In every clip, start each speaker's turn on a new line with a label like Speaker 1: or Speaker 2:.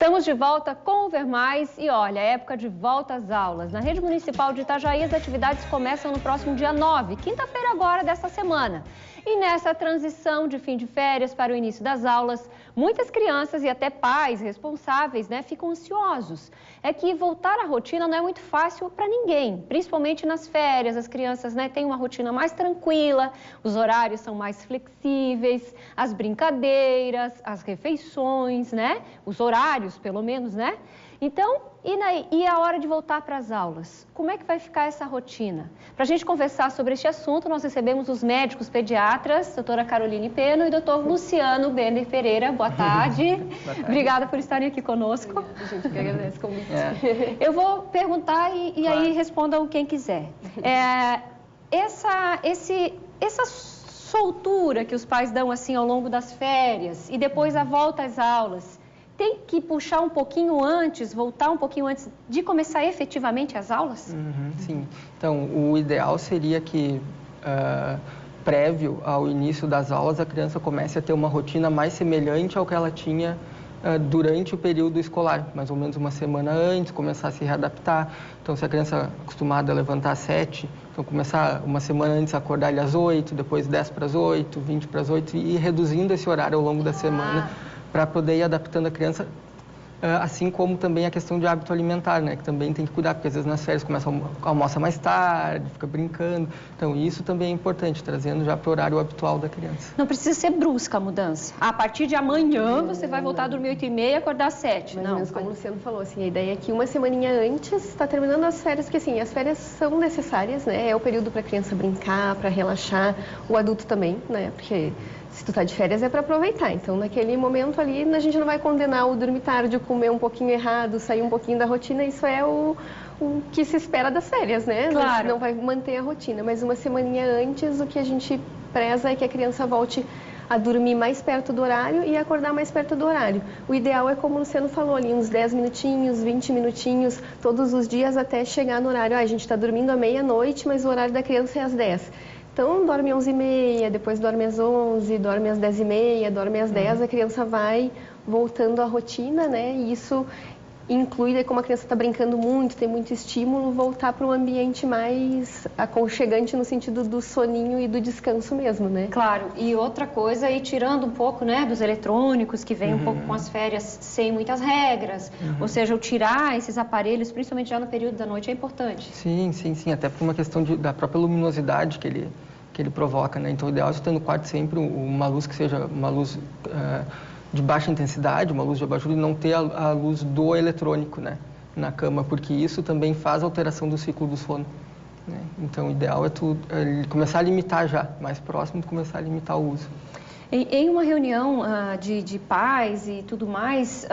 Speaker 1: Estamos de volta com o Ver Mais e olha, é época de volta às aulas. Na rede municipal de Itajaí, as atividades começam no próximo dia 9, quinta-feira agora desta semana. E nessa transição de fim de férias para o início das aulas, muitas crianças e até pais responsáveis, ficam ansiosos. É que voltar à rotina não é muito fácil para ninguém, principalmente nas férias. As crianças têm uma rotina mais tranquila, os horários são mais flexíveis, as brincadeiras, as refeições, os horários pelo menos, Então, e a hora de voltar para as aulas? Como é que vai ficar essa rotina? Para a gente conversar sobre este assunto, nós recebemos os médicos pediatras, doutora Caroline Peno e doutor Luciano Bender Pereira. Boa tarde.
Speaker 2: Boa tarde.
Speaker 1: Obrigada por estarem aqui conosco.
Speaker 2: Obrigada, a gente que agradece o convite.
Speaker 1: Eu vou perguntar e claro. Aí respondam quem quiser. Essa soltura que os pais dão assim ao longo das férias e depois a volta às aulas, tem que puxar um pouquinho antes, voltar um pouquinho antes de começar efetivamente as aulas?
Speaker 2: Sim. Então, o ideal seria que, prévio ao início das aulas, a criança comece a ter uma rotina mais semelhante ao que ela tinha durante o período escolar, mais ou menos uma semana antes, começar a se readaptar. Então, se a criança é acostumada a levantar às 7, então começar uma semana antes a acordar ele às 8, depois 10 para as 8, 20 para as 8 e ir reduzindo esse horário ao longo da semana, para poder ir adaptando a criança, assim como também a questão de hábito alimentar, que também tem que cuidar, porque às vezes nas férias começa a almoçar mais tarde, fica brincando. Então, isso também é importante, trazendo já para o horário habitual da criança.
Speaker 1: Não precisa ser brusca a mudança. A partir de amanhã, você vai voltar a dormir 8h30 e acordar às 7.
Speaker 3: Não, mas como o Luciano falou, assim, a ideia é que uma semaninha antes está terminando as férias, porque assim, as férias são necessárias, É o período para a criança brincar, para relaxar, o adulto também, Porque se tu tá de férias é para aproveitar, então naquele momento ali a gente não vai condenar o dormir tarde, o comer um pouquinho errado, sair um pouquinho da rotina, isso é o que se espera das férias,
Speaker 1: Claro.
Speaker 3: Não vai manter a rotina, mas uma semaninha antes o que a gente preza é que a criança volte a dormir mais perto do horário e acordar mais perto do horário. O ideal é, como o Luciano falou ali, uns 10 minutinhos, 20 minutinhos, todos os dias até chegar no horário. A gente está dormindo à meia-noite, mas o horário da criança é às 10. Então, dorme às 11h30, depois dorme às 11, dorme às 10h30, dorme às 10, a criança vai voltando à rotina, E isso inclui, como a criança está brincando muito, tem muito estímulo, voltar para um ambiente mais aconchegante no sentido do soninho e do descanso mesmo,
Speaker 1: Claro, e outra coisa, ir tirando um pouco, dos eletrônicos, que vem um pouco com as férias sem muitas regras, ou seja, o tirar esses aparelhos, principalmente já no período da noite, é importante.
Speaker 2: Sim, até por uma questão da própria luminosidade que ele provoca, Então, o ideal é ter no quarto sempre uma luz que seja uma luz de baixa intensidade, uma luz de abajur, e não ter a luz do eletrônico, na cama, porque isso também faz alteração do ciclo do sono, Então, o ideal é começar a limitar já, mais próximo de começar a limitar o uso.
Speaker 1: Em uma reunião de pais e tudo mais,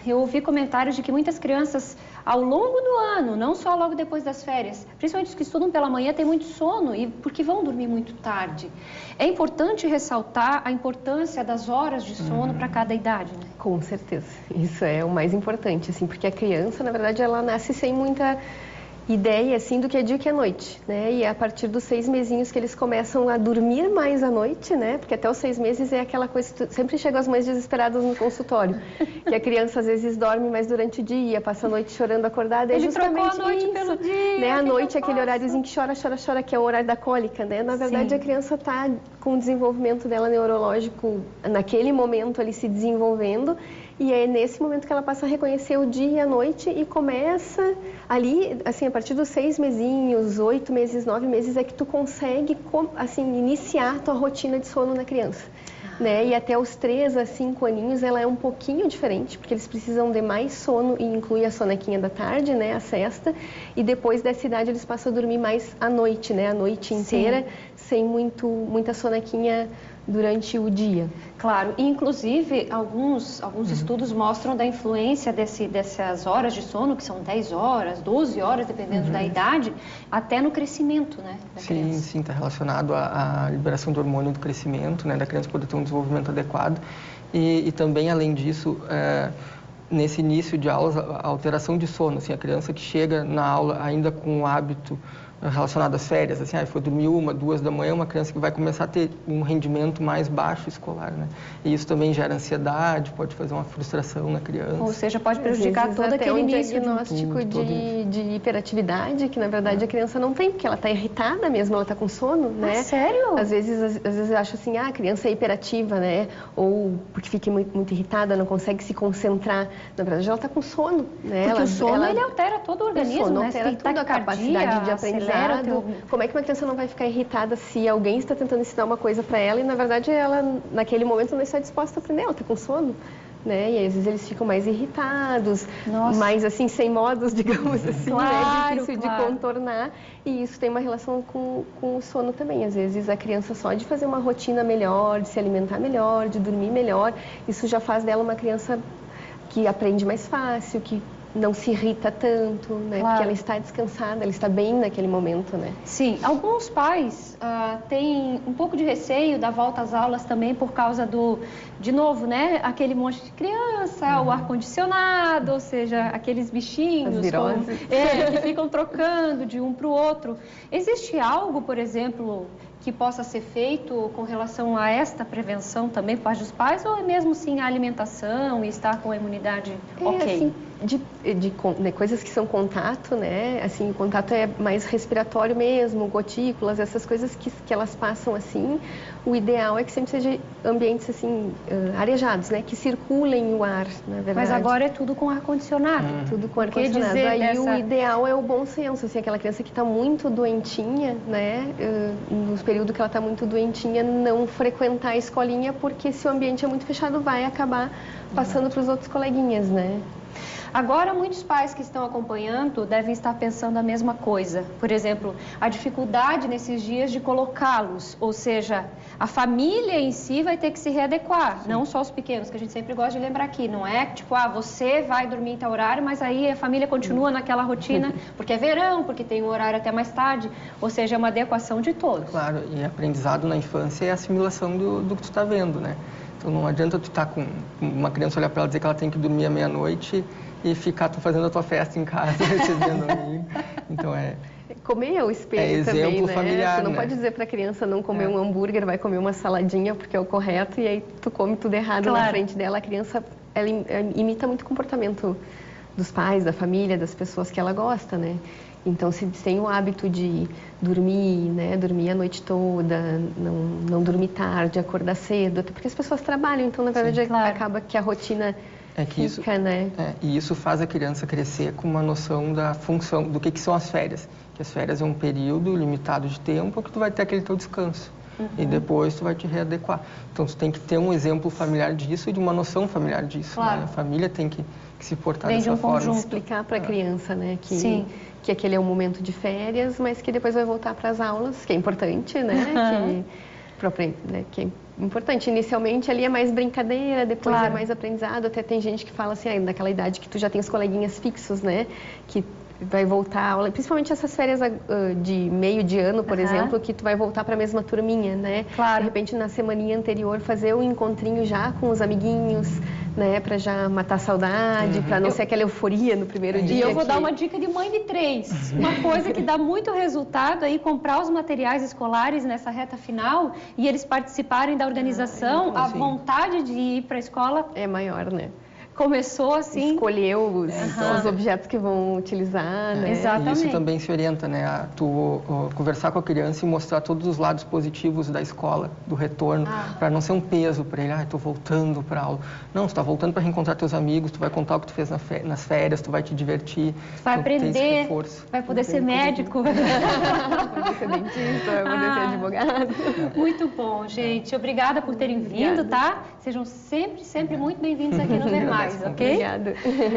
Speaker 1: eu ouvi comentários de que muitas crianças, ao longo do ano, não só logo depois das férias, principalmente os que estudam pela manhã, têm muito sono porque vão dormir muito tarde. É importante ressaltar a importância das horas de sono para cada idade,
Speaker 3: Com certeza. Isso é o mais importante, assim, porque a criança, na verdade, ela nasce sem muita ideia, assim, do que é dia e que é noite, E é a partir dos 6 mesinhos que eles começam a dormir mais à noite, Porque até os 6 meses é aquela coisa, sempre chegam as mães desesperadas no consultório, que a criança às vezes dorme mais durante o dia, passa a noite chorando acordada,
Speaker 1: Ele trocou a noite pelo dia,
Speaker 3: A noite é aquele horáriozinho que chora, que é o horário da cólica, Na verdade,
Speaker 1: Sim.
Speaker 3: A criança está com o desenvolvimento dela neurológico, naquele momento ali se desenvolvendo, e é nesse momento que ela passa a reconhecer o dia e a noite e começa ali, assim, a partir dos 6 mesinhos, 8 meses, 9 meses, é que tu consegue, assim, iniciar tua rotina de sono na criança. E até os 3 a 5 aninhos ela é um pouquinho diferente, porque eles precisam de mais sono e inclui a sonequinha da tarde, a sesta, e depois dessa idade eles passam a dormir mais à noite, a noite inteira, sem muita sonequinha durante o dia.
Speaker 1: Claro, e inclusive alguns estudos mostram da influência dessas horas de sono, que são 10 horas, 12 horas, dependendo da idade, até no crescimento, da criança.
Speaker 2: Sim, está relacionado à liberação do hormônio do crescimento, da criança poder ter um desenvolvimento adequado. E também, além disso, nesse início de aulas, a alteração de sono, assim, a criança que chega na aula ainda com o hábito relacionado às férias, assim, foi dormir 1, 2 da manhã, uma criança que vai começar a ter um rendimento mais baixo escolar, né? E isso também gera ansiedade, pode fazer uma frustração na criança.
Speaker 1: Ou seja, pode prejudicar todo aquele início
Speaker 3: diagnóstico de hiperatividade, que na verdade a criança não tem, porque ela está irritada mesmo, ela está com sono, né?
Speaker 1: Sério?
Speaker 3: Às vezes eu acho assim, a criança é hiperativa, né? Ou porque fica muito irritada, não consegue se concentrar. Na verdade, ela está com sono, né?
Speaker 1: Porque o sono, ele altera todo o organismo,
Speaker 3: o sono
Speaker 1: né?
Speaker 3: altera tudo, a capacidade de aprendizado. Como é que uma criança não vai ficar irritada se alguém está tentando ensinar uma coisa para ela e, na verdade, ela, naquele momento, não está disposta a aprender, ela está com sono. Né? E às vezes eles ficam mais irritados, mais assim, sem modos, digamos assim,
Speaker 1: claro,
Speaker 3: né? Difícil de contornar. E isso tem uma relação com o sono também. Às vezes a criança só de fazer uma rotina melhor, de se alimentar melhor, de dormir melhor, isso já faz dela uma criança que aprende mais fácil, que não se irrita tanto, né? Porque ela está descansada, ela está bem naquele momento, né?
Speaker 1: Sim, alguns pais têm um pouco de receio da volta às aulas também por causa de novo, né? Aquele monte de criança, o ar-condicionado, ou seja, aqueles bichinhos que ficam trocando de um para o outro. Existe algo, por exemplo, que possa ser feito com relação a esta prevenção também por parte dos pais, ou é mesmo sim a alimentação e estar com a imunidade ok?
Speaker 3: Assim, de coisas que são contato, né? Assim, o contato é mais respiratório mesmo, gotículas, essas coisas que elas passam assim. O ideal é que sempre seja ambientes assim arejados, né? Que circulem o ar, na verdade.
Speaker 1: Mas agora é tudo com ar-condicionado.
Speaker 3: Tudo com ar-condicionado. Aí o ideal é o bom senso, assim, aquela criança que está muito doentinha, né? No período que ela está muito doentinha, não frequentar a escolinha, porque se o ambiente é muito fechado, vai acabar passando para os outros coleguinhas, né?
Speaker 1: Agora, muitos pais que estão acompanhando devem estar pensando a mesma coisa. Por exemplo, a dificuldade nesses dias de colocá-los, ou seja, a família em si vai ter que se readequar, não só os pequenos, que a gente sempre gosta de lembrar aqui. Não é tipo, você vai dormir em tal horário, mas aí a família continua naquela rotina, porque é verão, porque tem um horário até mais tarde. Ou seja, é uma adequação de todos.
Speaker 2: Claro, e aprendizado na infância é a assimilação do que tu está vendo, né? Então não adianta tu estar com uma criança, olhar para ela e dizer que ela tem que dormir à meia-noite e ficar fazendo a tua festa em casa, recebendo amigo. Então
Speaker 3: comer é o espelho também, né?
Speaker 2: Familiar,
Speaker 3: tu não pode dizer para a criança não comer um hambúrguer, vai comer uma saladinha porque é o correto, e aí tu come tudo errado na frente dela. A criança, ela imita muito o comportamento dos pais, da família, das pessoas que ela gosta, né? Então, se tem o hábito de dormir, né, dormir a noite toda, não dormir tarde, acordar cedo, até porque as pessoas trabalham, então, na verdade, acaba que a rotina fica, né?
Speaker 2: E isso faz a criança crescer com uma noção da função, do que são as férias. Que as férias é um período limitado de tempo que tu vai ter aquele teu descanso. E depois tu vai te readequar. Então, tu tem que ter um exemplo familiar disso e de uma noção familiar disso. Né? A família tem que se portar dessa forma.
Speaker 3: Explicar para a criança, né, que aquele é um momento de férias, mas que depois vai voltar para as aulas, que é importante, né? Que é importante. Inicialmente ali é mais brincadeira, depois é mais aprendizado. Até tem gente que fala assim, naquela idade que tu já tem os coleguinhas fixos, né? Que vai voltar a aula, principalmente essas férias de meio de ano, por exemplo, que tu vai voltar para a mesma turminha, né? De repente, na semaninha anterior, fazer um encontrinho já com os amiguinhos, né? Para já matar a saudade, para não ser aquela euforia no primeiro dia.
Speaker 1: E eu vou dar uma dica de mãe de 3. Uma coisa que dá muito resultado aí, comprar os materiais escolares nessa reta final e eles participarem da organização, a vontade de ir para a escola
Speaker 3: é maior, né?
Speaker 1: Começou assim...
Speaker 3: Escolher os objetos que vão utilizar, né?
Speaker 1: Exatamente.
Speaker 2: E isso também se orienta, né? A tu conversar com a criança e mostrar todos os lados positivos da escola, do retorno, para não ser um peso para ele. Estou voltando para aula. Não, tu está voltando para reencontrar teus amigos, tu vai contar o que tu fez nas férias, tu vai te divertir.
Speaker 1: Tu vai aprender, vai poder ser médico.
Speaker 3: Vai poder ser dentista, vai poder ser advogado.
Speaker 1: Muito bom, gente. Obrigada por terem vindo, tá? Sejam sempre muito bem-vindos aqui no Ver Mais. Ok?
Speaker 3: Obrigada.